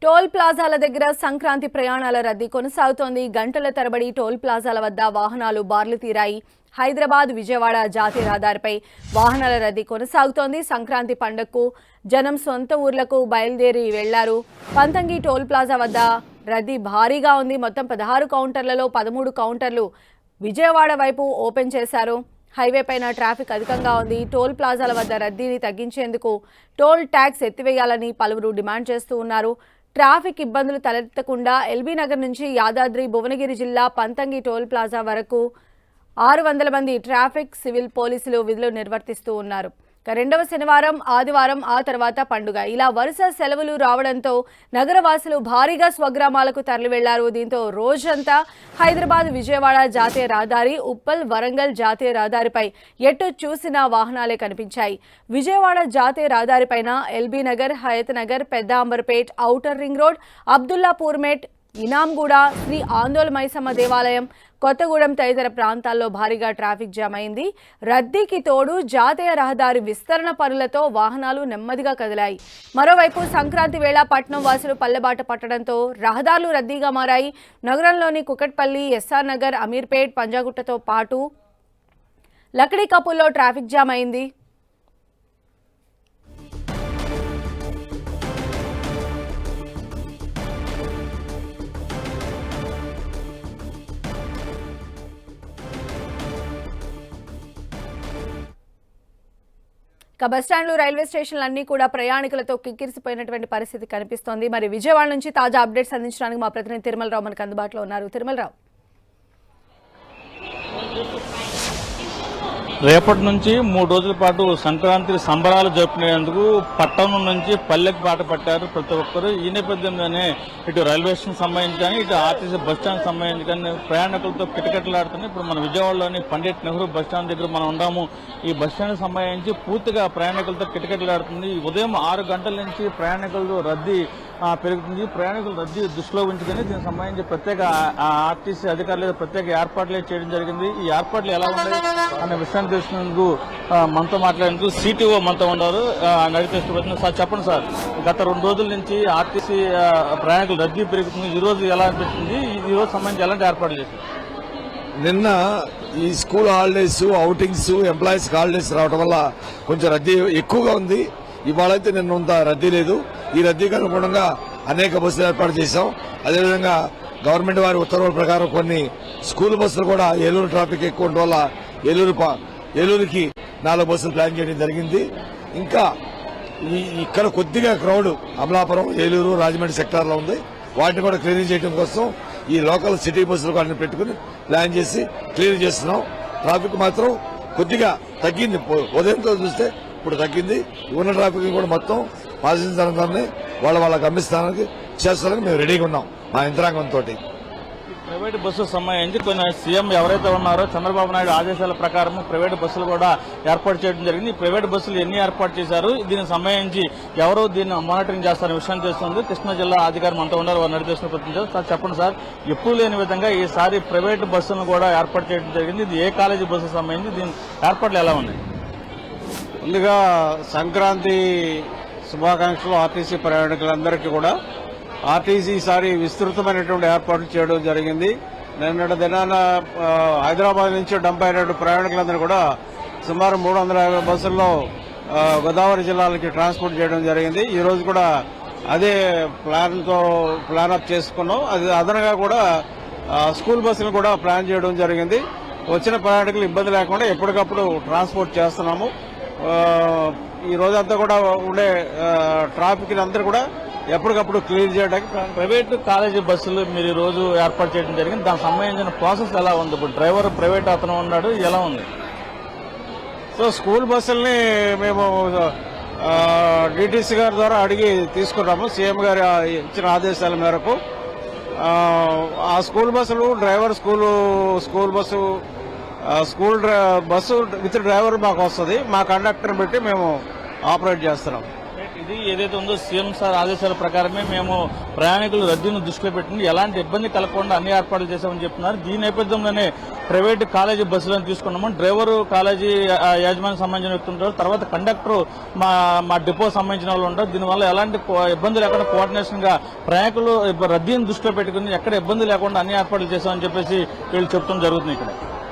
Toll ప్లాజాల దగ్గర సంక్రాంతి ప్రయాణాల రద్దీ కొనసాగుతోంది. గంటల తరబడి టోల్ ప్లాజాల వద్ద వాహనాలు బార్లు తీరాయి. హైదరాబాద్ విజయవాడ జాతీయ రహదారిపై వాహనాల రద్దీ కొనసాగుతోంది. సంక్రాంతి పండుగకు జనం సొంత ఊర్లకు బయలుదేరి వెళ్లారు. పంతంగి టోల్ ప్లాజా వద్ద రద్దీ భారీగా ఉంది. మొత్తం 16 కౌంటర్లలో 13 కౌంటర్లు విజయవాడ వైపు ఓపెన్ చేశారు. హైవే పైన ట్రాఫిక్ అధికంగా ఉంది. టోల్ ప్లాజాల వద్ద రద్దీని తగ్గించేందుకు టోల్ ట్యాక్స్ ఎత్తివేయాలని పలువురు డిమాండ్ చేస్తూ ఉన్నారు. ట్రాఫిక్ ఇబ్బందులు తలెత్తకుండా ఎల్బీ నగర్ నుంచి యాదాద్రి భువనగిరి జిల్లా పంతంగి టోల్ ప్లాజా వరకు 600 మంది ట్రాఫిక్ సివిల్ పోలీసులు విధులు నిర్వర్తిస్తూ ఉన్నారు. రెండవ శనివారం ఆదివారం ఆ తర్వాత పండుగ ఇలా వరుస సెలవులు రావడంతో నగరవాసులు భారీగా స్వగ్రామాలకు తరలి వెళ్లారు. దీంతో రోజంతా హైదరాబాద్ విజయవాడ జాతీయ రహదారి, ఉప్పల్ వరంగల్ జాతీయ రహదారిపై ఎటు చూసినా వాహనాలే కనిపించాయి. విజయవాడ జాతీయ రహదారిపైన LB Nagar, Hayat Nagar, Pedda Amberpet, outer ring road, Abdullapur Met, Inamguda, Sri Andola Maisamma దేవాలయం, కొత్తగూడెం తదితర ప్రాంతాల్లో భారీగా ట్రాఫిక్ జామ్ అయింది. రద్దీకి తోడు జాతీయ రహదారి విస్తరణ పనులతో వాహనాలు నెమ్మదిగా కదిలాయి. మరోవైపు సంక్రాంతి వేళ పట్నం వాసులు పల్లెబాట పట్టడంతో రహదారులు రద్దీగా మారాయి. నగరంలోని కుకట్పల్లి, ఎస్ఆర్ నగర్, అమీర్పేట్, పంజాగుట్టతో పాటు లక్డీ కపుల్లో ట్రాఫిక్ జామ్ అయింది. బస్టాండ్లు, రైల్వే స్టేషన్లు అన్ని కూడా ప్రయాణికులతో కిక్కిరిసిపోయినటువంటి పరిస్థితి కనిపిస్తోంది. మరి విజయవాడ నుంచి తాజా అప్డేట్స్ అందించడానికి మా ప్రతినిధి తిరుమలరావు మనకు అందుబాటులో ఉన్నారు. తిరుమలరావు, రేపటి నుంచి 3 రోజుల పాటు సంక్రాంతి సంబరాలు జరుపుకునేందుకు పట్టణం నుంచి పల్లెకి బాట పట్టారు ప్రతి ఒక్కరు. ఈ నేపథ్యంలోనే ఇటు రైల్వే స్టేషన్ సంబంధించి కానీ ఇటు ఆర్టీసీ బస్టాండ్ సంబంధించి కానీ ప్రయాణికులతో కిటకిటలాడుతున్నాయి. ఇప్పుడు మన విజయవాడలోని పండిట్ నెహ్రూ బస్టాండ్ దగ్గర మనం ఉన్నాము. ఈ బస్టాండ్ సంబంధించి పూర్తిగా ప్రయాణికులతో కిటకిటలాడుతుంది. ఉదయం 6 గంటల నుంచి ప్రయాణికులతో రద్దీ పెరుగుతుంది. ప్రయాణికుల రద్దీ దృష్టిలో ఉంచుకొని దీనికి సంబంధించి ప్రత్యేక ఆర్టీసీ అధికారులు ప్రత్యేక ఏర్పాట్లు చేయడం జరిగింది. ఈ ఏర్పాట్లు ఎలా ఉన్నాయి అనే విషయాన్ని తెలుసుకునేందుకు మనతో మాట్లాడేందుకు సిటీఓ మనతో ఉన్నారు. నడిపేస్తున్నారు. సార్ చెప్పండి సార్, గత 2 రోజుల నుంచి ఆర్టీసీ ప్రయాణికుల రద్దీ పెరుగుతుంది. ఈ రోజు ఎలా అనిపిస్తుంది? ఈ రోజు సంబంధించి ఎలాంటి ఏర్పాట్లు చేశారు? నిన్న ఈ school holidays, outings, employees holidays రావడం వల్ల కొంచెం రద్దీ ఎక్కువగా ఉంది. ఇవాళైతే నిన్నంత రద్దీ లేదు. ఈ రద్దీకి అనుగుణంగా అనేక బస్సులు ఏర్పాటు చేశాం. అదేవిధంగా గవర్నమెంట్ వారి ఉత్తర్వుల ప్రకారం కొన్ని స్కూల్ బస్సులు కూడా ఏలూరు ట్రాఫిక్ ఎక్కువ ఉండడం వల్ల ఏలూరుకి 4 బస్సులు ప్లాన్ చేయడం జరిగింది. ఇంకా ఇక్కడ కొద్దిగా క్రౌడ్ అమలాపురం, ఏలూరు, రాజమండ్రి సెక్టార్లో ఉంది. వాటిని కూడా క్లియర్ చేయడం కోసం ఈ లోకల్ సిటీ బస్సులు కూడా పెట్టుకుని ప్లాన్ చేసి క్లియర్ చేస్తున్నాం. ట్రాఫిక్ మాత్రం కొద్దిగా తగ్గింది. ఉదయంతో చూస్తే ఇప్పుడు తగ్గింది. ఉన్న ట్రాఫిక్ కూడా మొత్తం పాసింజర్ అందరినీ వాళ్ళ గమ్యస్థానానికి చేస్తారని మేము రెడీగా ఉన్నాం మా యంత్రాంగంతో. ప్రైవేట్ బస్సులు సంబంధించి కొన్ని సీఎం ఎవరైతే ఉన్నారో చంద్రబాబు నాయుడు ఆదేశాల ప్రకారం ప్రైవేట్ బస్సులు కూడా ఏర్పాటు చేయడం జరిగింది. ఈ ప్రైవేట్ బస్సులు ఎన్ని ఏర్పాటు చేశారు, దీనికి సంబంధించి ఎవరో దీన్ని మానిటరింగ్ చేస్తారనే విషయం చేస్తుంది. కృష్ణా జిల్లా అధికారి మనతో ఉన్నారు, వారు నడిపేసిన ప్రతినిధులు. సార్ చెప్పండి సార్, ఎప్పుడు లేని విధంగా ఈసారి ప్రైవేట్ బస్సులను కూడా ఏర్పాటు చేయడం జరిగింది. ఇది ఏ కాలేజీ బస్సుకు సంబంధించి దీని ఏర్పాట్లు ఎలా ఉన్నాయి? ముందుగా సంక్రాంతి శుభాకాంక్షలు ఆర్టీసీ ప్రయాణికులందరికీ కూడా. ఆర్టీసీ ఈసారి విస్తృతమైనటువంటి ఏర్పాట్లు చేయడం జరిగింది. నిన్నటి దినాన హైదరాబాద్ నుంచి 72 ప్రయాణికులందరూ కూడా సుమారు 350 బస్సుల్లో గోదావరి జిల్లాలకి ట్రాన్స్పోర్ట్ చేయడం జరిగింది. ఈ రోజు కూడా అదే ప్లానప్ చేసుకున్నాం. అది అదనంగా కూడా స్కూల్ బస్సులు కూడా ప్లాన్ చేయడం జరిగింది. వచ్చిన ప్రయాణికులు ఇబ్బంది లేకుండా ఎప్పటికప్పుడు ట్రాన్స్పోర్ట్ చేస్తున్నాము. ఈ రోజంతా కూడా ఉండే ట్రాఫిక్ అందరూ కూడా ఎప్పటికప్పుడు క్లియర్ చేయడానికి ప్రైవేట్ కాలేజీ బస్సులు మీరు ఈ రోజు ఏర్పాటు చేయడం జరిగింది. దానికి సంబంధించిన ప్రాసెస్ ఎలా ఉంది? ఇప్పుడు డ్రైవర్ ప్రైవేట్ అతను ఉన్నాడు, ఎలా ఉంది? సో స్కూల్ బస్సుల్ని మేము డిటిసి గారి ద్వారా అడిగి తీసుకున్నాము. సీఎం గారి ఇచ్చిన ఆదేశాల మేరకు ఆ స్కూల్ బస్సులు driver school bus with driver మాకు వస్తుంది. మా కండక్టర్ పెట్టి మేము ఆపరేట్ చేస్తున్నాం. రద్దీ ఏదైతే ఉందో సీఎం సార్ ఆదేశాల ప్రకారమే మేము ప్రయాణికుల రద్దీని దృష్టిలో పెట్టుకుని ఎలాంటి ఇబ్బంది కలగకుండా అన్ని ఏర్పాట్లు చేశామని చెప్తున్నారు. దీని నేపథ్యంలోనే ప్రైవేట్ కాలేజీ బస్సులను తీసుకున్నాము. డ్రైవరు కాలేజీ యాజమాన్యానికి సంబంధించిన వ్యక్తులు ఉంటారు, తర్వాత కండక్టర్ మా డిపో సంబంధించిన వాళ్ళు ఉంటారు. దీనివల్ల ఎలాంటి ఇబ్బంది లేకుండా కోఆర్డినేషన్ గా ప్రయాణికులు రద్దీని దృష్టిలో పెట్టుకుని ఎక్కడ ఇబ్బంది లేకుండా అన్ని ఏర్పాట్లు చేశామని చెప్పేసి వీళ్ళు చెప్తాం జరుగుతుంది ఇక్కడ.